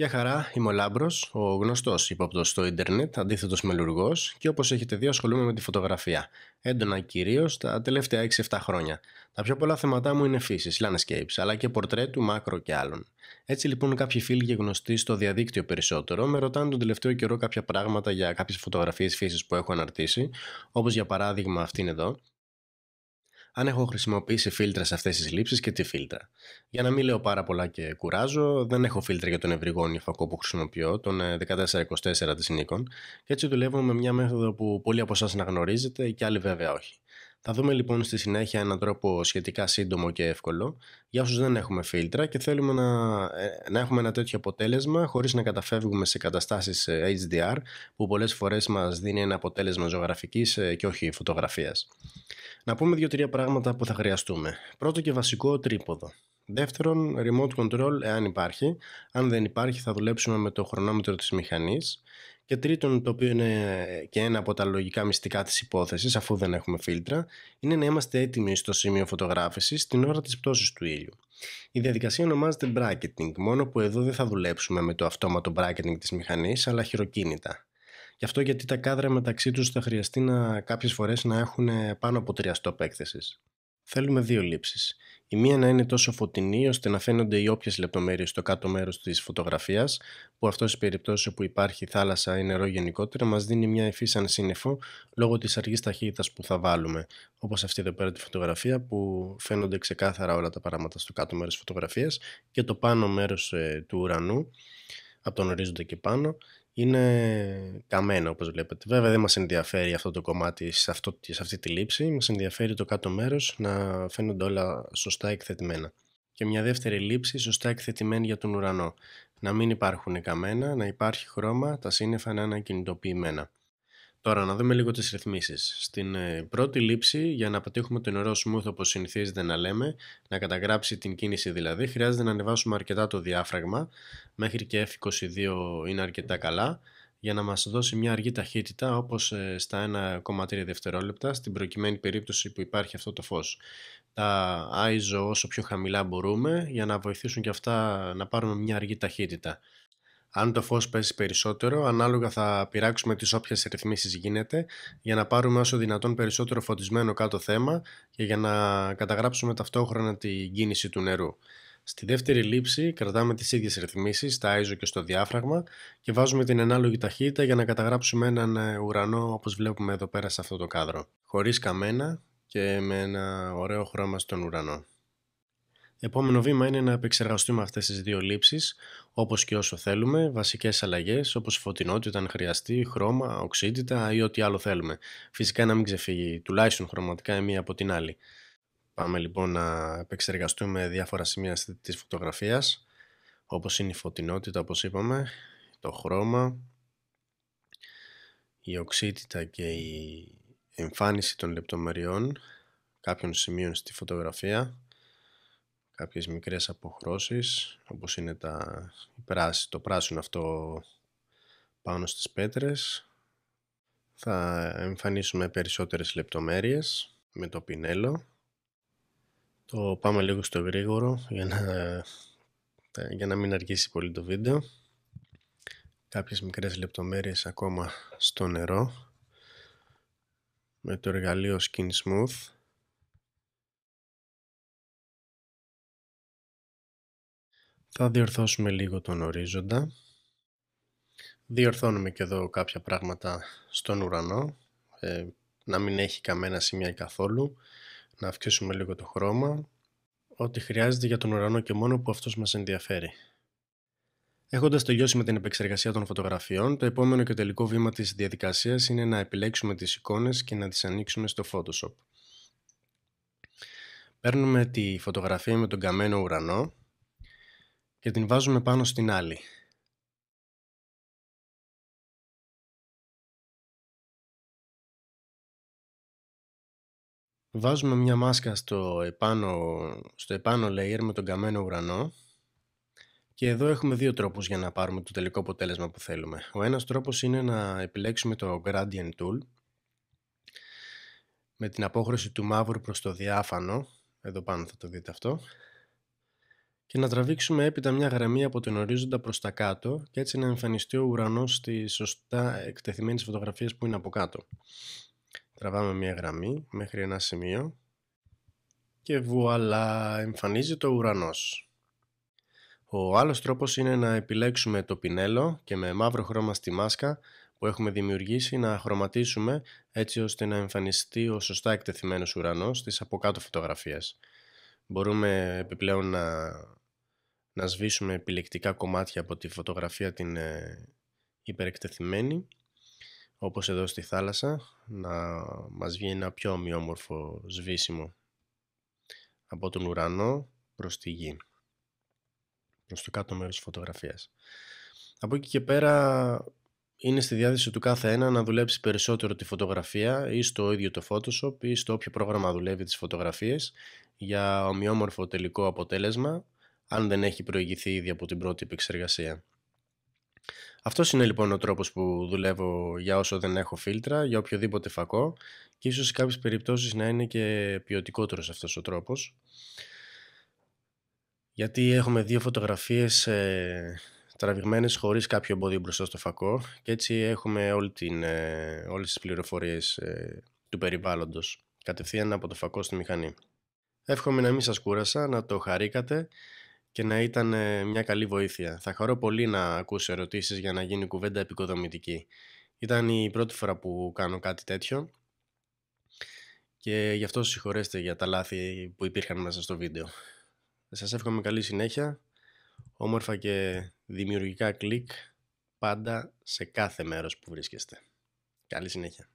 Γεια χαρά, είμαι ο Λάμπρος, ο γνωστός ύποπτος στο ίντερνετ, αντίθετος μελουργός και όπως έχετε δει ασχολούμαι με τη φωτογραφία. Έντονα κυρίως τα τελευταία 6-7 χρόνια. Τα πιο πολλά θέματά μου είναι φύσης, landscapes, αλλά και πορτρέτου, μάκρο και άλλων. Έτσι λοιπόν κάποιοι φίλοι και γνωστοί στο διαδίκτυο περισσότερο με ρωτάνε τον τελευταίο καιρό κάποια πράγματα για κάποιες φωτογραφίες φύσης που έχω αναρτήσει, όπως για παράδειγμα αυτήν εδώ. Αν έχω χρησιμοποιήσει φίλτρα σε αυτές τις λήψεις και τι φίλτρα. Για να μην λέω πάρα πολλά και κουράζω, δεν έχω φίλτρα για τον ευρυγόνιο φακό που χρησιμοποιώ, τον 1424 της Nikon, και έτσι δουλεύω με μια μέθοδο που πολλοί από εσάς να γνωρίζετε και άλλοι βέβαια όχι. Θα δούμε λοιπόν στη συνέχεια έναν τρόπο σχετικά σύντομο και εύκολο για όσους δεν έχουμε φίλτρα και θέλουμε να έχουμε ένα τέτοιο αποτέλεσμα χωρίς να καταφεύγουμε σε καταστάσεις HDR που πολλές φορές μας δίνει ένα αποτέλεσμα ζωγραφικής και όχι φωτογραφίας. Να πούμε 2-3 πράγματα που θα χρειαστούμε. Πρώτο και βασικό, τρίποδο. Δεύτερον, remote control εάν υπάρχει. Αν δεν υπάρχει θα δουλέψουμε με το χρονόμετρο της μηχανής. Και τρίτον, το οποίο είναι και ένα από τα λογικά μυστικά της υπόθεσης, αφού δεν έχουμε φίλτρα, είναι να είμαστε έτοιμοι στο σημείο φωτογράφησης την ώρα της πτώσης του ήλιου. Η διαδικασία ονομάζεται bracketing, μόνο που εδώ δεν θα δουλέψουμε με το αυτόματο bracketing της μηχανής, αλλά χειροκίνητα. Γι' αυτό γιατί τα κάδρα μεταξύ τους θα χρειαστεί κάποιες φορές να έχουν πάνω από 3 stop έκθεσης. Θέλουμε 2 λήψεις. Η μία να είναι τόσο φωτεινή ώστε να φαίνονται οι όποιες λεπτομέρειες στο κάτω μέρος της φωτογραφίας, που αυτό στις περιπτώσεις όπου υπάρχει θάλασσα ή νερό γενικότερα μας δίνει μια υφή σαν σύννεφο λόγω της αργής ταχύτητας που θα βάλουμε. Όπως αυτή εδώ πέρα τη φωτογραφία που φαίνονται ξεκάθαρα όλα τα πράγματα στο κάτω μέρος της φωτογραφίας και το πάνω μέρος του ουρανού, από τον ορίζοντα και πάνω, είναι καμένο όπως βλέπετε. Βέβαια δεν μας ενδιαφέρει αυτό το κομμάτι σε αυτή τη λήψη, μας ενδιαφέρει το κάτω μέρος να φαίνονται όλα σωστά εκθετημένα. Και μια δεύτερη λήψη σωστά εκθετημένη για τον ουρανό. Να μην υπάρχουν καμένα, να υπάρχει χρώμα, τα σύννεφα να είναι ακινητοποιημένα. Τώρα να δούμε λίγο τις ρυθμίσεις. Στην πρώτη λήψη, για να πετύχουμε το νερό smooth όπως συνηθίζεται να λέμε, να καταγράψει την κίνηση δηλαδή, χρειάζεται να ανεβάσουμε αρκετά το διάφραγμα, μέχρι και F22 είναι αρκετά καλά, για να μας δώσει μια αργή ταχύτητα όπως στα 1,3 δευτερόλεπτα, στην προκειμένη περίπτωση που υπάρχει αυτό το φως. Τα ISO όσο πιο χαμηλά μπορούμε, για να βοηθήσουν και αυτά να πάρουμε μια αργή ταχύτητα. Αν το φως πέσει περισσότερο, ανάλογα θα πειράξουμε τις όποιες ρυθμίσεις γίνεται για να πάρουμε όσο δυνατόν περισσότερο φωτισμένο κάτω θέμα και για να καταγράψουμε ταυτόχρονα την κίνηση του νερού. Στη δεύτερη λήψη κρατάμε τις ίδιες ρυθμίσεις, στα ISO και στο διάφραγμα και βάζουμε την ανάλογη ταχύτητα για να καταγράψουμε έναν ουρανό όπως βλέπουμε εδώ πέρα σε αυτό το κάδρο. Χωρίς καμένα και με ένα ωραίο χρώμα στον ουρανό. Επόμενο βήμα είναι να επεξεργαστούμε αυτές τις 2 λήψεις όπως και όσο θέλουμε, βασικές αλλαγές όπως φωτεινότητα αν χρειαστεί, χρώμα, οξύτητα ή ό,τι άλλο θέλουμε. Φυσικά να μην ξεφύγει τουλάχιστον χρωματικά η μία από την άλλη. Πάμε λοιπόν να επεξεργαστούμε διάφορα σημεία της φωτογραφίας όπως είναι η φωτεινότητα όπως είπαμε, το χρώμα, η οξύτητα και η εμφάνιση των λεπτομεριών κάποιων σημείων στη φωτογραφία. Κάποιες μικρές αποχρώσεις όπως είναι το πράσινο αυτό πάνω στις πέτρες. Θα εμφανίσουμε περισσότερες λεπτομέρειες με το πινέλο. Το πάμε λίγο στο γρήγορο για να μην αργήσει πολύ το βίντεο. Κάποιες μικρές λεπτομέρειες ακόμα στο νερό με το εργαλείο Skin Smooth. Θα διορθώσουμε λίγο τον ορίζοντα. Διορθώνουμε και εδώ κάποια πράγματα στον ουρανό, να μην έχει καμένα σημεία καθόλου, να αυξήσουμε λίγο το χρώμα, ό,τι χρειάζεται για τον ουρανό και μόνο που αυτός μας ενδιαφέρει. Έχοντας τελειώσει με την επεξεργασία των φωτογραφιών, το επόμενο και τελικό βήμα της διαδικασίας είναι να επιλέξουμε τις εικόνες και να τις ανοίξουμε στο Photoshop. Παίρνουμε τη φωτογραφία με τον καμένο ουρανό και την βάζουμε πάνω στην άλλη. Βάζουμε μια μάσκα στο επάνω layer με τον καμένο ουρανό και εδώ έχουμε 2 τρόπους για να πάρουμε το τελικό αποτέλεσμα που θέλουμε. Ο ένας τρόπος είναι να επιλέξουμε το Gradient Tool με την απόχρωση του μαύρου προς το διάφανο, εδώ πάνω θα το δείτε αυτό, και να τραβήξουμε έπειτα μια γραμμή από τον ορίζοντα προς τα κάτω και έτσι να εμφανιστεί ο ουρανός στις σωστά εκτεθειμένες φωτογραφίες που είναι από κάτω. Τραβάμε μια γραμμή μέχρι ένα σημείο και βουαλά, εμφανίζεται ο ουρανός. Ο άλλος τρόπος είναι να επιλέξουμε το πινέλο και με μαύρο χρώμα στη μάσκα που έχουμε δημιουργήσει να χρωματίσουμε έτσι ώστε να εμφανιστεί ο σωστά εκτεθειμένος ουρανός στις από κάτω φωτογραφίες. Μπορούμε επιπλέον να σβήσουμε επιλεκτικά κομμάτια από τη φωτογραφία την υπερεκτεθειμένη, όπως εδώ στη θάλασσα, να μας βγει ένα πιο ομοιόμορφο σβήσιμο από τον ουρανό προς τη γη, προς το κάτω μέρος της φωτογραφίας. Από εκεί και πέρα είναι στη διάθεση του κάθε ένα να δουλέψει περισσότερο τη φωτογραφία ή στο ίδιο το Photoshop ή στο όποιο πρόγραμμα δουλεύει τις φωτογραφίες για ομοιόμορφο τελικό αποτέλεσμα, αν δεν έχει προηγηθεί ήδη από την πρώτη επεξεργασία. Αυτός είναι λοιπόν ο τρόπος που δουλεύω για όσο δεν έχω φίλτρα, για οποιοδήποτε φακό, και ίσως σε κάποιες περιπτώσεις να είναι και ποιοτικότερος αυτός ο τρόπος. Γιατί έχουμε δύο φωτογραφίες τραβηγμένες χωρίς κάποιο εμπόδιο μπροστά στο φακό και έτσι έχουμε όλες τις πληροφορίες του περιβάλλοντος κατευθείαν από το φακό στη μηχανή. Εύχομαι να μην σας κούρασα, να το χαρήκατε και να ήταν μια καλή βοήθεια. Θα χαρώ πολύ να ακούσω ερωτήσεις για να γίνει κουβέντα επικοδομητική. Ήταν η πρώτη φορά που κάνω κάτι τέτοιο και γι' αυτό συγχωρέστε για τα λάθη που υπήρχαν μέσα στο βίντεο. Σας εύχομαι καλή συνέχεια, όμορφα και δημιουργικά κλικ πάντα σε κάθε μέρος που βρίσκεστε. Καλή συνέχεια.